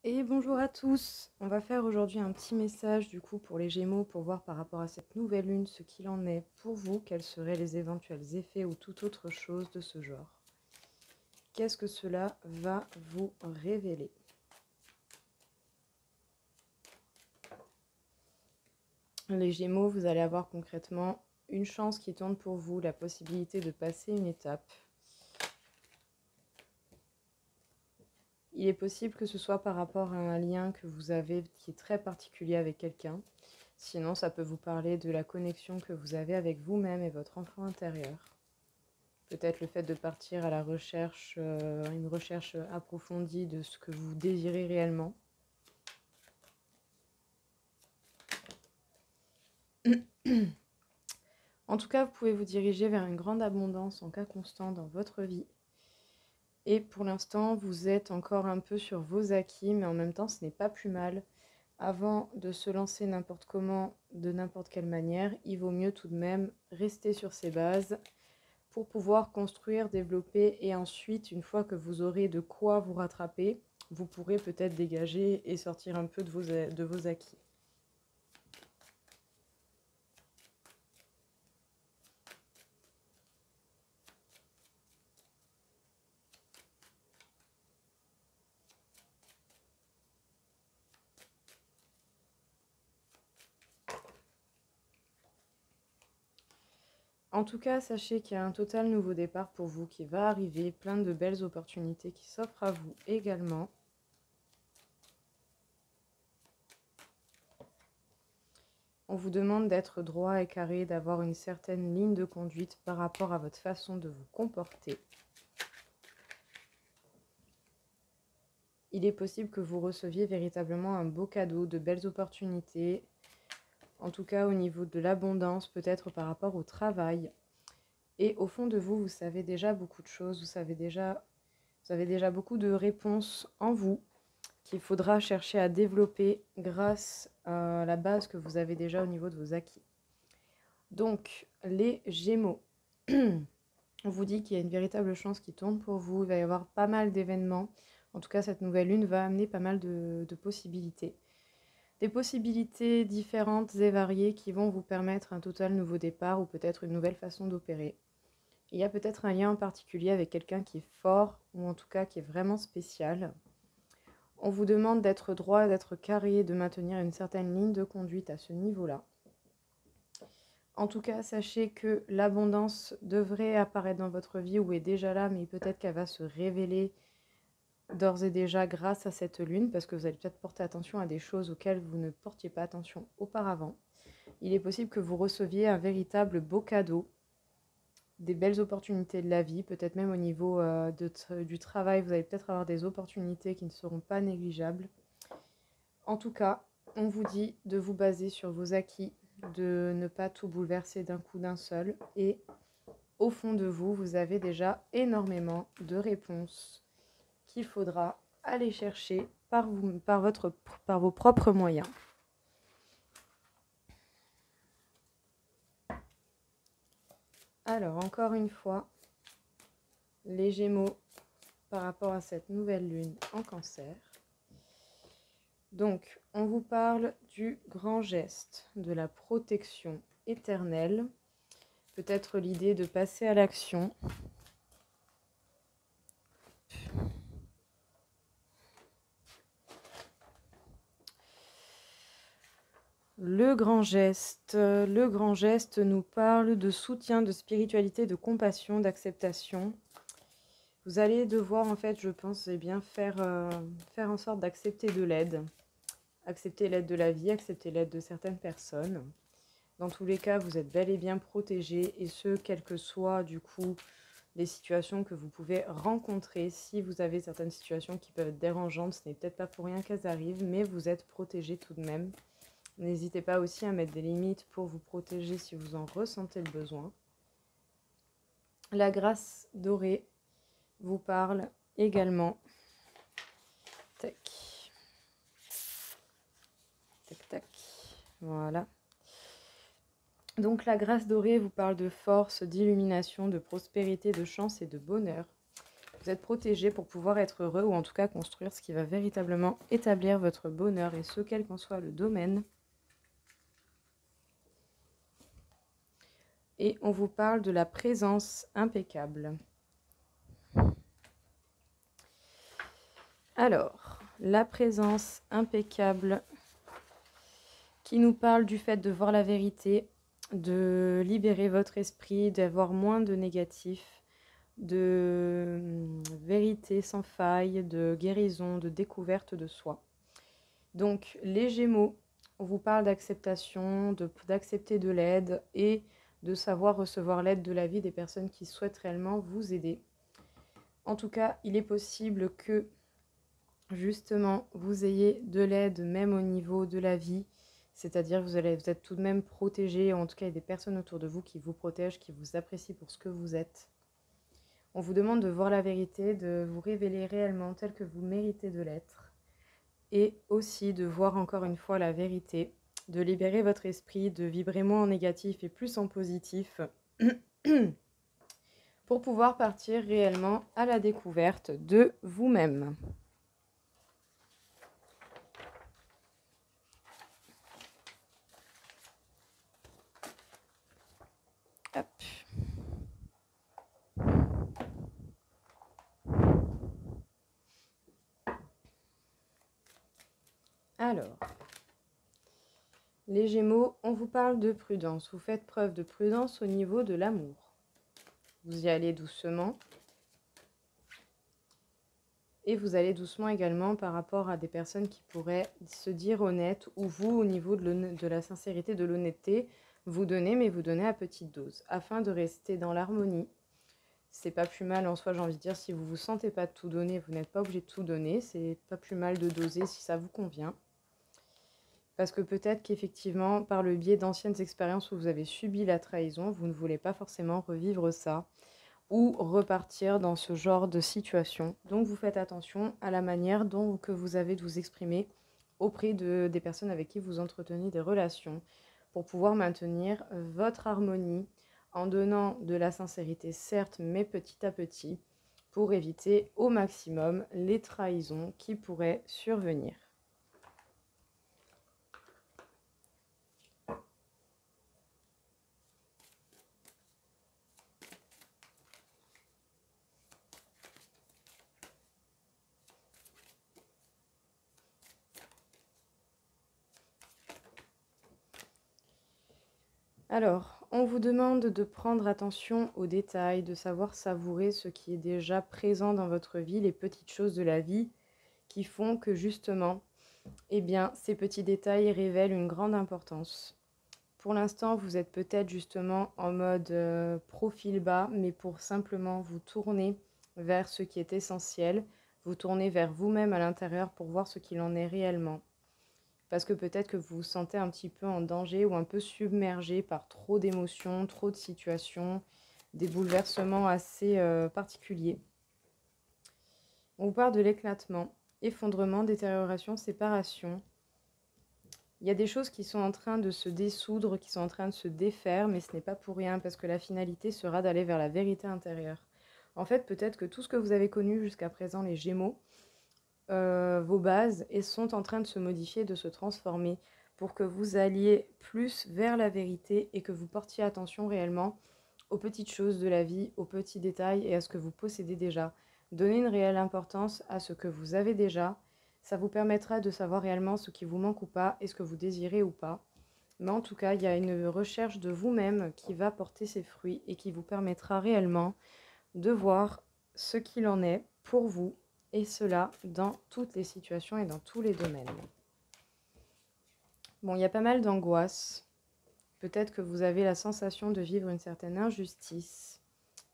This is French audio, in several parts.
Et bonjour à tous. On va faire aujourd'hui un petit message du coup pour les Gémeaux pour voir par rapport à cette nouvelle lune ce qu'il en est pour vous, quels seraient les éventuels effets ou toute autre chose de ce genre. Qu'est-ce que cela va vous révéler? Les Gémeaux, vous allez avoir concrètement une chance qui tourne pour vous, la possibilité de passer une étape. Il est possible que ce soit par rapport à un lien que vous avez qui est très particulier avec quelqu'un. Sinon, ça peut vous parler de la connexion que vous avez avec vous-même et votre enfant intérieur. Peut-être le fait de partir à la recherche, une recherche approfondie de ce que vous désirez réellement. En tout cas, vous pouvez vous diriger vers une grande abondance en cas constant dans votre vie. Et pour l'instant, vous êtes encore un peu sur vos acquis, mais en même temps, ce n'est pas plus mal. Avant de se lancer n'importe comment, de n'importe quelle manière, il vaut mieux tout de même rester sur ses bases pour pouvoir construire, développer et ensuite, une fois que vous aurez de quoi vous rattraper, vous pourrez peut-être dégager et sortir un peu de vos acquis. En tout cas, sachez qu'il y a un total nouveau départ pour vous qui va arriver, plein de belles opportunités qui s'offrent à vous également. On vous demande d'être droit et carré, d'avoir une certaine ligne de conduite par rapport à votre façon de vous comporter. Il est possible que vous receviez véritablement un beau cadeau, de belles opportunités, en tout cas au niveau de l'abondance, peut-être par rapport au travail. Et au fond de vous, vous savez déjà beaucoup de choses, vous avez déjà beaucoup de réponses en vous qu'il faudra chercher à développer grâce à la base que vous avez déjà au niveau de vos acquis. Donc, les Gémeaux, on vous dit qu'il y a une véritable chance qui tourne pour vous, il va y avoir pas mal d'événements. En tout cas, cette nouvelle lune va amener pas mal de possibilités. Des possibilités différentes et variées qui vont vous permettre un total nouveau départ ou peut-être une nouvelle façon d'opérer. Il y a peut-être un lien en particulier avec quelqu'un qui est fort ou en tout cas qui est vraiment spécial. On vous demande d'être droit, d'être carré, de maintenir une certaine ligne de conduite à ce niveau-là. En tout cas, sachez que l'abondance devrait apparaître dans votre vie ou est déjà là, mais peut-être qu'elle va se révéler d'ores et déjà grâce à cette lune, parce que vous allez peut-être porter attention à des choses auxquelles vous ne portiez pas attention auparavant. Il est possible que vous receviez un véritable beau cadeau, des belles opportunités de la vie, peut-être même au niveau du travail, vous allez peut-être avoir des opportunités qui ne seront pas négligeables. En tout cas, on vous dit de vous baser sur vos acquis, de ne pas tout bouleverser d'un coup d'un seul. Et au fond de vous, vous avez déjà énormément de réponses qu'il faudra aller chercher par vos propres moyens. Alors, encore une fois, les Gémeaux par rapport à cette nouvelle lune en Cancer. Donc, on vous parle du grand geste, de la protection éternelle. Peut-être l'idée de passer à l'action. Le grand geste nous parle de soutien, de spiritualité, de compassion, d'acceptation. Vous allez devoir, en fait, je pense, faire en sorte d'accepter de l'aide. Accepter l'aide de la vie, accepter l'aide de certaines personnes. Dans tous les cas, vous êtes bel et bien protégé, et ce, quelles que soient, du coup, les situations que vous pouvez rencontrer. Si vous avez certaines situations qui peuvent être dérangeantes, ce n'est peut-être pas pour rien qu'elles arrivent, mais vous êtes protégé tout de même. N'hésitez pas aussi à mettre des limites pour vous protéger si vous en ressentez le besoin. La grâce dorée vous parle également. Tac. Tac, tac. Voilà. Donc la grâce dorée vous parle de force, d'illumination, de prospérité, de chance et de bonheur. Vous êtes protégé pour pouvoir être heureux ou en tout cas construire ce qui va véritablement établir votre bonheur et ce, quel qu'en soit le domaine. Et on vous parle de la présence impeccable. Alors, la présence impeccable qui nous parle du fait de voir la vérité, de libérer votre esprit, d'avoir moins de négatifs, de vérité sans faille, de guérison, de découverte de soi. Donc, les Gémeaux, on vous parle d'acceptation, d'accepter de l'aide et de savoir recevoir l'aide de la vie des personnes qui souhaitent réellement vous aider. En tout cas, il est possible que, justement, vous ayez de l'aide même au niveau de la vie, c'est-à-dire vous êtes tout de même protégé, en tout cas il y a des personnes autour de vous qui vous protègent, qui vous apprécient pour ce que vous êtes. On vous demande de voir la vérité, de vous révéler réellement tel que vous méritez de l'être, et aussi de voir encore une fois la vérité, de libérer votre esprit, de vibrer moins en négatif et plus en positif, pour pouvoir partir réellement à la découverte de vous-même. Hop. Alors, les Gémeaux, on vous parle de prudence. Vous faites preuve de prudence au niveau de l'amour. Vous y allez doucement. Et vous allez doucement également par rapport à des personnes qui pourraient se dire honnêtes, ou vous, au niveau de la sincérité, de l'honnêteté, vous donnez, mais vous donnez à petite dose, afin de rester dans l'harmonie. C'est pas plus mal en soi, j'ai envie de dire, si vous ne vous sentez pas de tout donner, vous n'êtes pas obligé de tout donner, c'est pas plus mal de doser si ça vous convient. Parce que peut-être qu'effectivement, par le biais d'anciennes expériences où vous avez subi la trahison, vous ne voulez pas forcément revivre ça ou repartir dans ce genre de situation. Donc vous faites attention à la manière dont que vous avez de vous exprimer auprès des personnes avec qui vous entretenez des relations pour pouvoir maintenir votre harmonie en donnant de la sincérité, certes, mais petit à petit, pour éviter au maximum les trahisons qui pourraient survenir. Alors, on vous demande de prendre attention aux détails, de savoir savourer ce qui est déjà présent dans votre vie, les petites choses de la vie qui font que justement, eh bien, ces petits détails révèlent une grande importance. Pour l'instant, vous êtes peut-être justement en mode profil bas, mais pour simplement vous tourner vers ce qui est essentiel, vous tourner vers vous-même à l'intérieur pour voir ce qu'il en est réellement. Parce que peut-être que vous vous sentez un petit peu en danger ou un peu submergé par trop d'émotions, trop de situations, des bouleversements assez particuliers. On vous parle de l'éclatement, effondrement, détérioration, séparation. Il y a des choses qui sont en train de se dissoudre, qui sont en train de se défaire, mais ce n'est pas pour rien, parce que la finalité sera d'aller vers la vérité intérieure. En fait, peut-être que tout ce que vous avez connu jusqu'à présent, les Gémeaux, vos bases, et sont en train de se modifier, de se transformer, pour que vous alliez plus vers la vérité et que vous portiez attention réellement aux petites choses de la vie, aux petits détails et à ce que vous possédez déjà. Donnez une réelle importance à ce que vous avez déjà. Ça vous permettra de savoir réellement ce qui vous manque ou pas et ce que vous désirez ou pas. Mais en tout cas, il y a une recherche de vous-même qui va porter ses fruits et qui vous permettra réellement de voir ce qu'il en est pour vous, et cela dans toutes les situations et dans tous les domaines. Bon, il y a pas mal d'angoisse. Peut-être que vous avez la sensation de vivre une certaine injustice,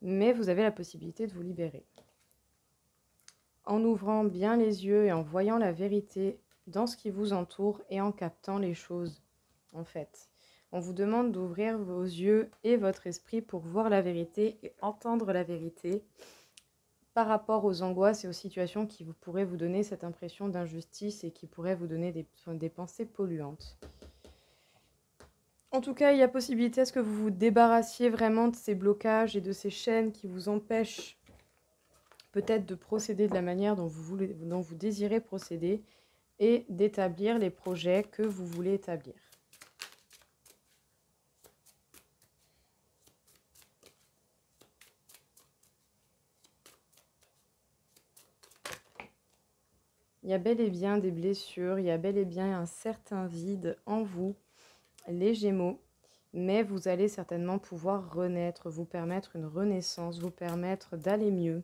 mais vous avez la possibilité de vous libérer. En ouvrant bien les yeux et en voyant la vérité dans ce qui vous entoure et en captant les choses, en fait. On vous demande d'ouvrir vos yeux et votre esprit pour voir la vérité et entendre la vérité par rapport aux angoisses et aux situations qui pourraient vous donner cette impression d'injustice et qui pourraient vous donner des pensées polluantes. En tout cas, il y a possibilité à ce que vous vous débarrassiez vraiment de ces blocages et de ces chaînes qui vous empêchent peut-être de procéder de la manière dont dont vous désirez procéder et d'établir les projets que vous voulez établir. Il y a bel et bien des blessures, il y a bel et bien un certain vide en vous, les Gémeaux, mais vous allez certainement pouvoir renaître, vous permettre une renaissance, vous permettre d'aller mieux.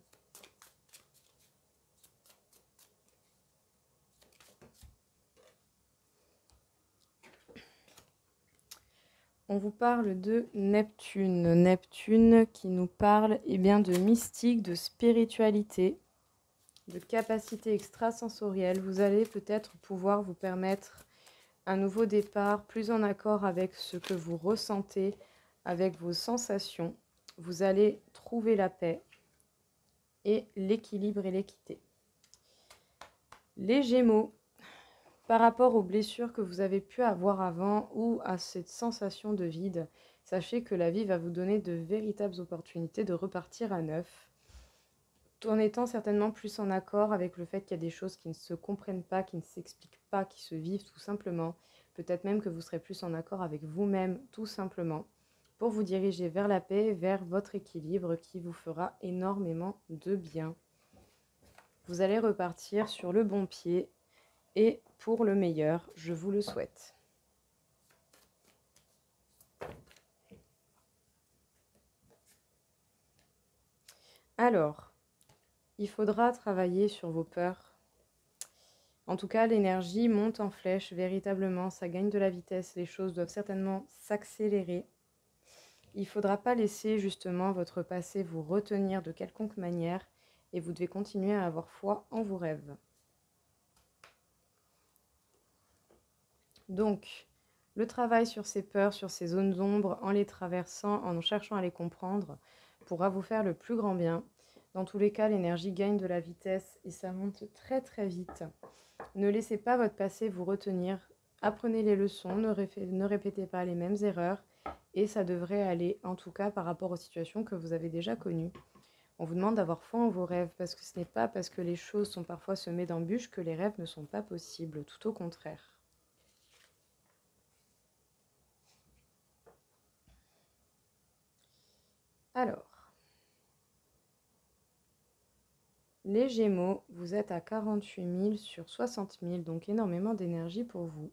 On vous parle de Neptune. Neptune qui nous parle bien, de mystique, de spiritualité, de capacité extrasensorielle. Vous allez peut-être pouvoir vous permettre un nouveau départ, plus en accord avec ce que vous ressentez, avec vos sensations. Vous allez trouver la paix et l'équilibre et l'équité. Les Gémeaux, par rapport aux blessures que vous avez pu avoir avant ou à cette sensation de vide, sachez que la vie va vous donner de véritables opportunités de repartir à neuf, tout en étant certainement plus en accord avec le fait qu'il y a des choses qui ne se comprennent pas, qui ne s'expliquent pas, qui se vivent tout simplement. Peut-être même que vous serez plus en accord avec vous-même tout simplement, pour vous diriger vers la paix, vers votre équilibre qui vous fera énormément de bien. Vous allez repartir sur le bon pied et pour le meilleur, je vous le souhaite. Alors, il faudra travailler sur vos peurs. En tout cas, l'énergie monte en flèche, véritablement, ça gagne de la vitesse, les choses doivent certainement s'accélérer. Il ne faudra pas laisser justement votre passé vous retenir de quelconque manière et vous devez continuer à avoir foi en vos rêves. Donc, le travail sur ces peurs, sur ces zones d'ombre, en les traversant, en cherchant à les comprendre, pourra vous faire le plus grand bien. Dans tous les cas, l'énergie gagne de la vitesse et ça monte très très vite. Ne laissez pas votre passé vous retenir. Apprenez les leçons, ne répétez pas les mêmes erreurs et ça devrait aller, en tout cas par rapport aux situations que vous avez déjà connues. On vous demande d'avoir foi en vos rêves parce que ce n'est pas parce que les choses sont parfois semées d'embûches que les rêves ne sont pas possibles, tout au contraire. Alors, les Gémeaux, vous êtes à 48 000 sur 60 000, donc énormément d'énergie pour vous.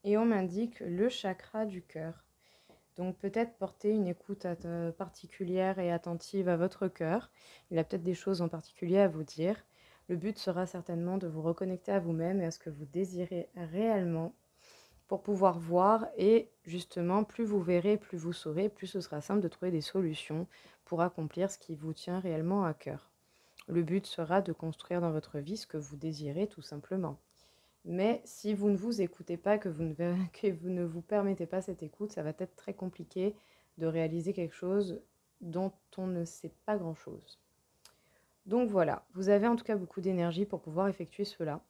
Et on m'indique le chakra du cœur. Donc peut-être porter une écoute particulière et attentive à votre cœur. Il a peut-être des choses en particulier à vous dire. Le but sera certainement de vous reconnecter à vous-même et à ce que vous désirez réellement pour pouvoir voir et justement plus vous verrez, plus vous saurez, plus ce sera simple de trouver des solutions pour accomplir ce qui vous tient réellement à cœur. Le but sera de construire dans votre vie ce que vous désirez tout simplement. Mais si vous ne vous écoutez pas, que vous ne vous permettez pas cette écoute, ça va être très compliqué de réaliser quelque chose dont on ne sait pas grand-chose. Donc voilà, vous avez en tout cas beaucoup d'énergie pour pouvoir effectuer cela.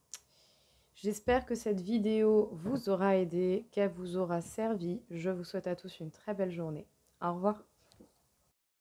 J'espère que cette vidéo vous aura aidé, qu'elle vous aura servi. Je vous souhaite à tous une très belle journée. Au revoir.